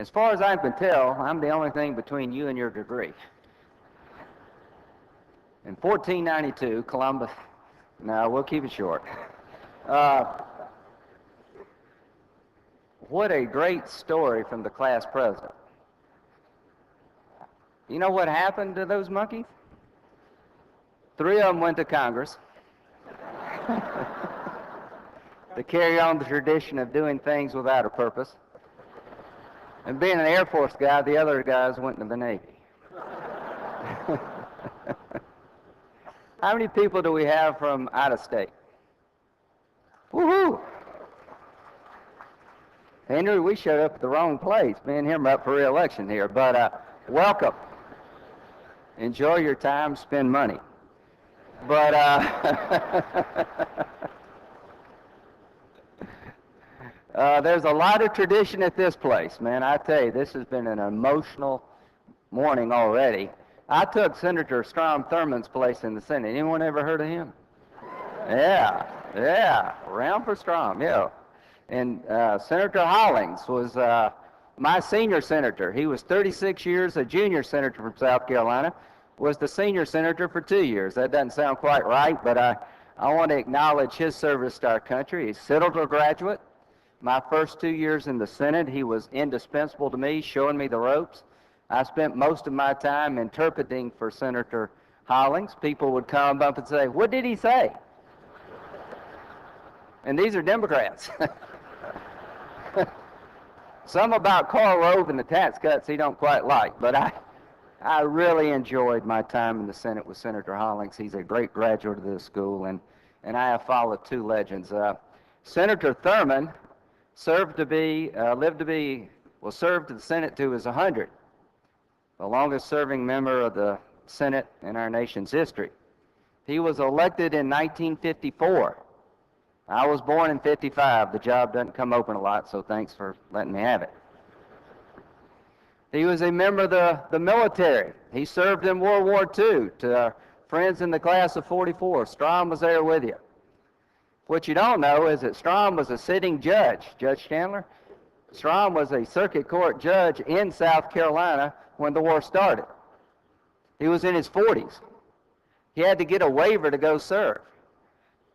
As far as I can tell, I'm the only thing between you and your degree. In 1492, Columbus, no, we'll keep it short. What a great story from the class president. You know what happened to those monkeys? 3 of them went to Congress to carry on the tradition of doing things without a purpose. And being an Air Force guy, the other guys went into the Navy. How many people do we have from out of state? Woohoo! Henry, we showed up at the wrong place. Me and him are up for re-election here, but welcome. Enjoy your time, spend money. But there's a lot of tradition at this place, man. I tell you, this has been an emotional morning already. I took Senator Strom Thurmond's place in the Senate. Anyone ever heard of him? Yeah, round for Strom, yeah. And Senator Hollings was my senior senator. He was 36 years a junior senator from South Carolina, was the senior senator for 2 years. That doesn't sound quite right, but I want to acknowledge his service to our country. He's a Citadel graduate. My first 2 years in the Senate, he was indispensable to me, showing me the ropes. I spent most of my time interpreting for Senator Hollings. People would come up and say, "What did he say?" And these are Democrats. Some about Karl Rove and the tax cuts he don't quite like, but I really enjoyed my time in the Senate with Senator Hollings. He's a great graduate of this school, and I have followed 2 legends. Senator Thurmond served to the Senate to his 100, the longest serving member of the Senate in our nation's history. He was elected in 1954. I was born in 55. The job doesn't come open a lot, so thanks for letting me have it. He was a member of the military. He served in World War II. To our friends in the class of 44, Strom was there with you. What you don't know is that Strom was a sitting judge. Judge Chandler? Strom was a circuit court judge in South Carolina when the war started. He was in his 40s. He had to get a waiver to go serve.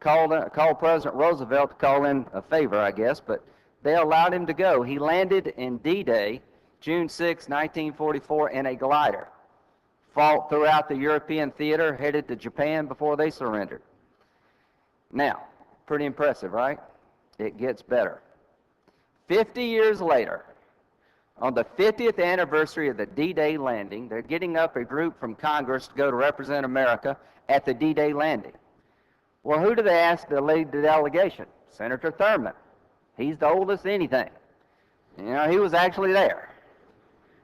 Called President Roosevelt to call in a favor, I guess, but they allowed him to go. He landed in D-Day, June 6, 1944, in a glider. Fought throughout the European theater, headed to Japan before they surrendered. Now, pretty impressive, right? It gets better. 50 years later, on the 50th anniversary of the D-Day landing, they're getting up a group from Congress to go to represent America at the D-Day landing. Well, who do they ask to lead the delegation? Senator Thurmond. He's the oldest anything. You know, he was actually there.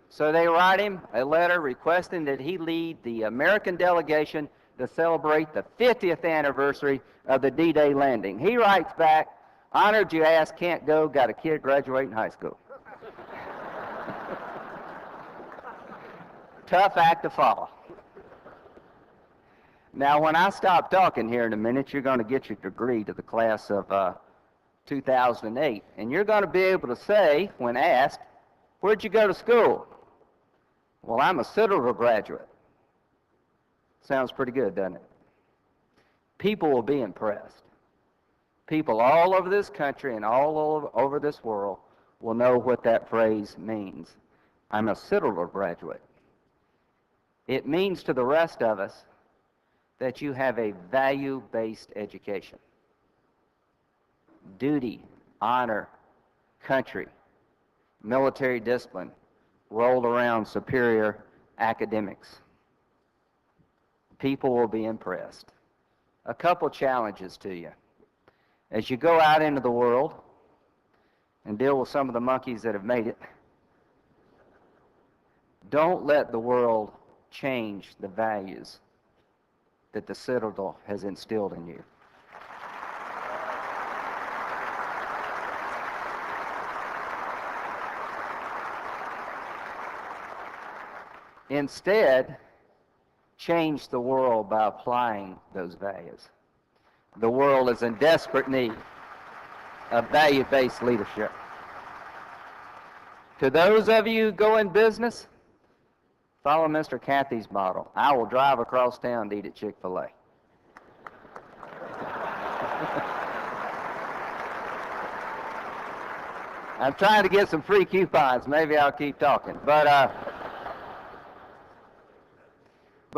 So they write him a letter requesting that he lead the American delegation to celebrate the 50th anniversary of the D-Day landing. He writes back, "Honored you asked, can't go, got a kid graduating high school." Tough act to follow. Now, when I stop talking here in a minute, you're going to get your degree to the class of 2008, and you're going to be able to say, when asked, "Where'd you go to school?" "Well, I'm a Citadel graduate." Sounds pretty good, doesn't it? People will be impressed. People all over this country and all over this world will know what that phrase means. I'm a Citadel graduate. It means to the rest of us that you have a value-based education. Duty, honor, country, military discipline, rolled around superior academics. People will be impressed. A couple challenges to you. As you go out into the world and deal with some of the monkeys that have made it, don't let the world change the values that the Citadel has instilled in you. Instead, change the world by applying those values. The world is in desperate need of value-based leadership. To those of you who go in business, follow Mr. Cathy's model. I will drive across town to eat at Chick-fil-A. I'm trying to get some free coupons. Maybe I'll keep talking. But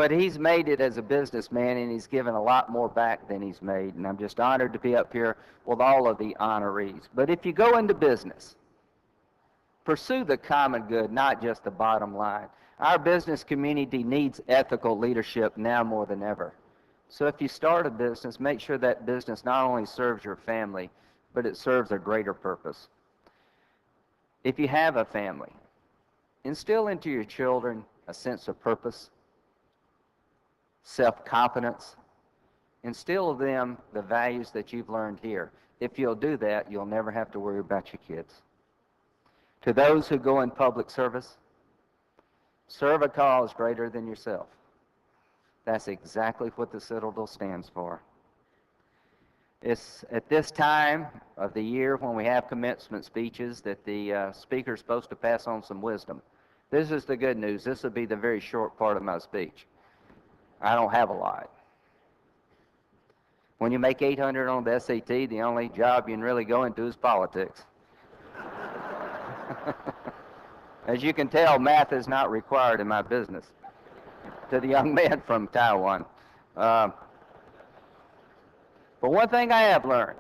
he's made it as a businessman, and he's given a lot more back than he's made. And I'm just honored to be up here with all of the honorees. But if you go into business, pursue the common good, not just the bottom line. Our business community needs ethical leadership now more than ever. So if you start a business, make sure that business not only serves your family, but it serves a greater purpose. If you have a family, instill into your children a sense of purpose, self-confidence. Instill in them the values that you've learned here. If you'll do that, you'll never have to worry about your kids. To those who go in public service, serve a cause greater than yourself. That's exactly what the Citadel stands for. It's at this time of the year when we have commencement speeches that the speaker is supposed to pass on some wisdom. This is the good news. This will be the very short part of my speech. I don't have a lot. When you make 800 on the SAT, the only job you can really go into is politics. As you can tell, math is not required in my business. To the young man from Taiwan. But one thing I have learned,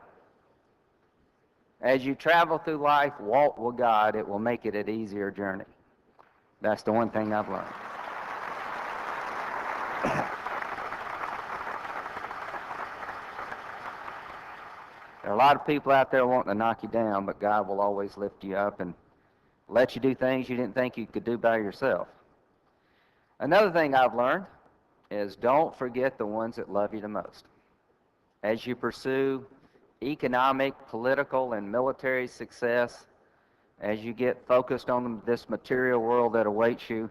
as you travel through life, walk with God, it will make it an easier journey. That's the one thing I've learned. There are a lot of people out there wanting to knock you down, but God will always lift you up and let you do things you didn't think you could do by yourself. Another thing I've learned is don't forget the ones that love you the most. As you pursue economic, political, and military success, as you get focused on this material world that awaits you,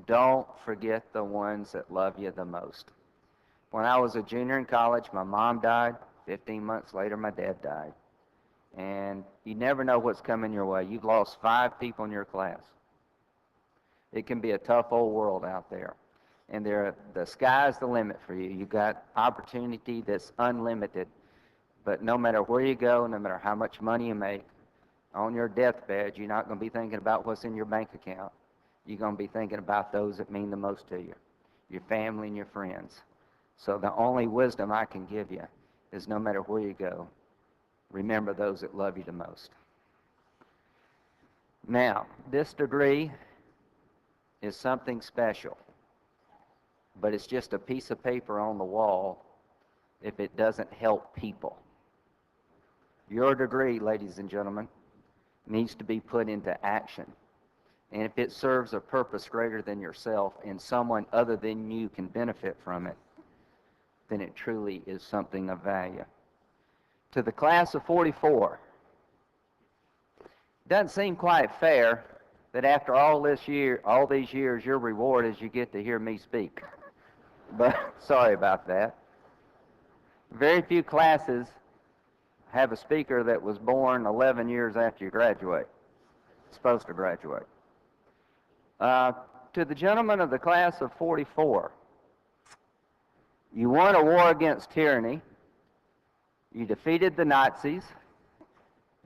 don't forget the ones that love you the most. When I was a junior in college, my mom died. 15 months later, my dad died. And you never know what's coming your way. You've lost 5 people in your class. It can be a tough old world out there. And the sky's the limit for you. You've got opportunity that's unlimited. But no matter where you go, no matter how much money you make, on your deathbed, you're not going to be thinking about what's in your bank account. You're going to be thinking about those that mean the most to you, your family and your friends. So the only wisdom I can give you is no matter where you go, remember those that love you the most. Now, this degree is something special, but it's just a piece of paper on the wall if it doesn't help people. Your degree, ladies and gentlemen, needs to be put into action. And if it serves a purpose greater than yourself and someone other than you can benefit from it, then it truly is something of value. To the class of 44, it doesn't seem quite fair that after all these years, your reward is you get to hear me speak. But sorry about that. Very few classes have a speaker that was born 11 years after you graduate, supposed to graduate. To the gentlemen of the class of 44, you won a war against tyranny. You defeated the Nazis,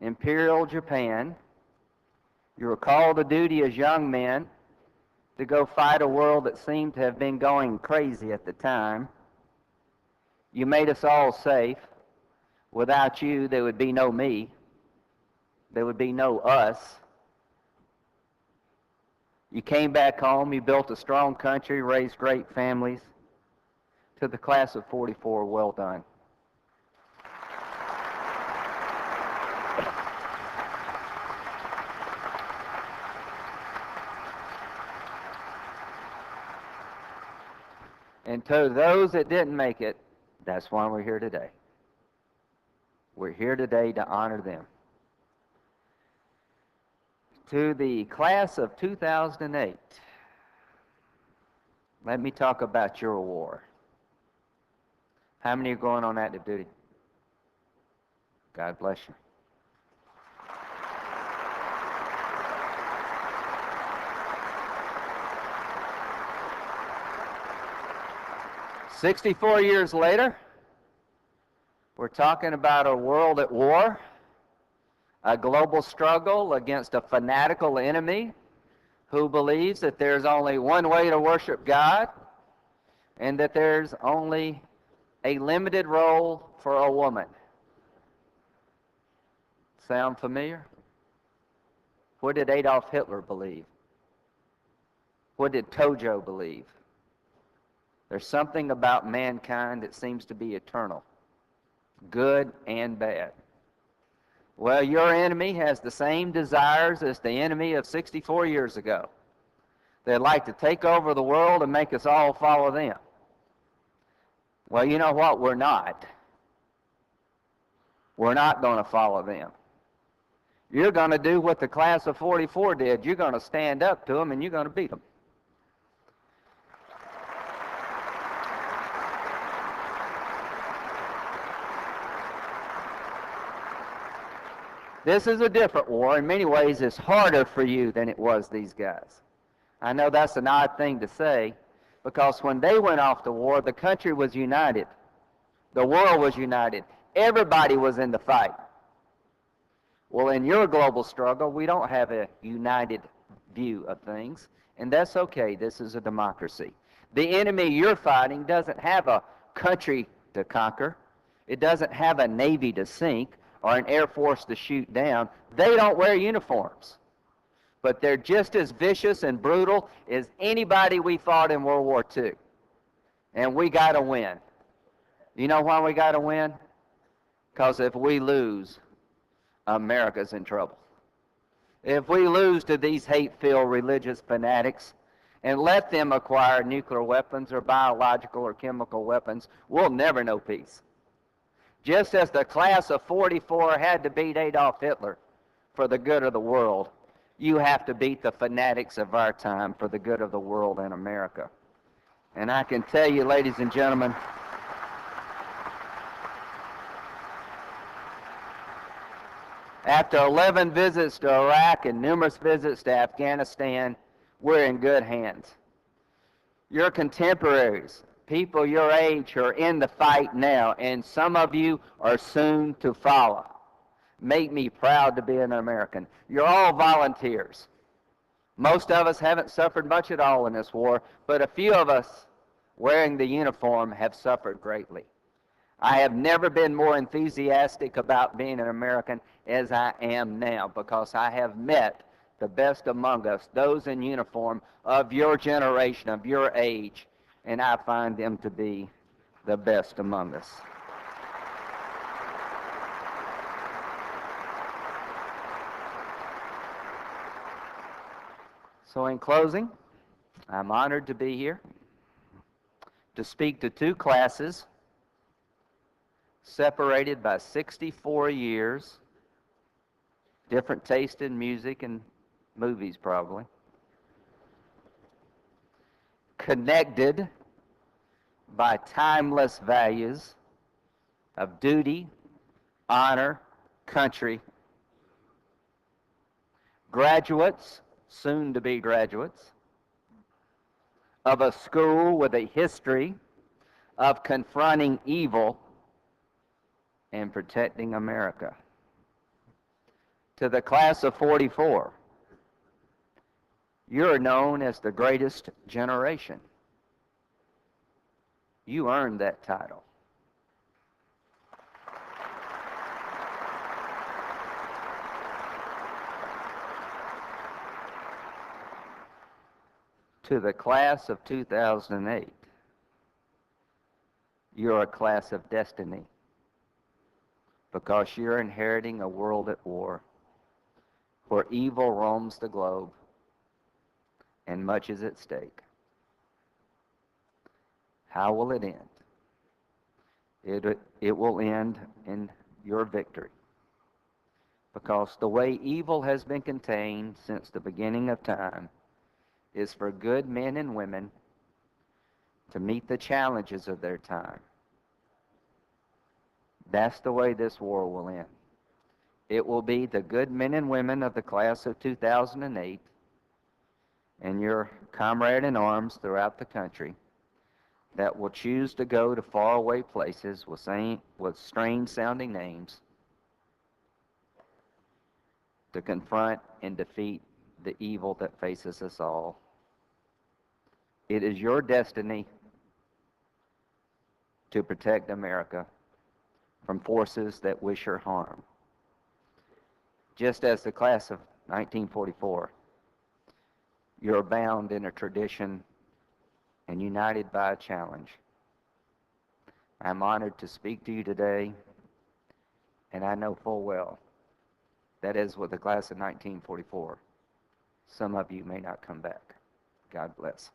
Imperial Japan. You were called to duty as young men to go fight a world that seemed to have been going crazy at the time. You made us all safe. Without you, there would be no me. There would be no us. You came back home. You built a strong country, raised great families. To the class of 44, well done. And to those that didn't make it, that's why we're here today. We're here today to honor them. To the class of 2008, let me talk about your award. How many are going on active duty? God bless you. 64 years later, we're talking about a world at war, a global struggle against a fanatical enemy who believes that there's only one way to worship God and that there's only a limited role for a woman. Sound familiar? What did Adolf Hitler believe? What did Tojo believe? There's something about mankind that seems to be eternal, good and bad. Well, your enemy has the same desires as the enemy of 64 years ago. They'd like to take over the world and make us all follow them. Well, you know what? We're not. We're not going to follow them. You're going to do what the class of 44 did. You're going to stand up to them and you're going to beat them. This is a different war. In many ways, it's harder for you than it was these guys. I know that's an odd thing to say, because when they went off to war, the country was united. The world was united. Everybody was in the fight. Well, in your global struggle, we don't have a united view of things, and that's okay. This is a democracy. The enemy you're fighting doesn't have a country to conquer. It doesn't have a navy to sink or an air force to shoot down. They don't wear uniforms, but they're just as vicious and brutal as anybody we fought in World War II, and we got to win. You know why we got to win? Because if we lose, America's in trouble. If we lose to these hate-filled religious fanatics and let them acquire nuclear weapons or biological or chemical weapons, we'll never know peace. Just as the class of 44 had to beat Adolf Hitler for the good of the world, you have to beat the fanatics of our time for the good of the world and America. And I can tell you, ladies and gentlemen, after 11 visits to Iraq and numerous visits to Afghanistan, we're in good hands. Your contemporaries, people your age, are in the fight now, and some of you are soon to follow. Make me proud to be an American. You're all volunteers. Most of us haven't suffered much at all in this war, but a few of us wearing the uniform have suffered greatly. I have never been more enthusiastic about being an American as I am now, because I have met the best among us, those in uniform of your generation, of your age, and I find them to be the best among us. So in closing, I'm honored to be here to speak to two classes separated by 64 years, different taste in music and movies probably, connected by timeless values of duty, honor, country, graduates, soon to be graduates, of a school with a history of confronting evil and protecting America. To the class of 44, you're known as the greatest generation. You earned that title. To the class of 2008, you're a class of destiny, because you're inheriting a world at war where evil roams the globe and much is at stake. How will it end? It will end in your victory, because the way evil has been contained since the beginning of time is for good men and women to meet the challenges of their time. That's the way this war will end. It will be the good men and women of the class of 2008 and your comrade in arms throughout the country that will choose to go to faraway places with strange-sounding names to confront and defeat the evil that faces us all. It is your destiny to protect America from forces that wish her harm. Just as the class of 1944, you're bound in a tradition and united by a challenge. I'm honored to speak to you today, and I know full well that as with the class of 1944, some of you may not come back. God bless.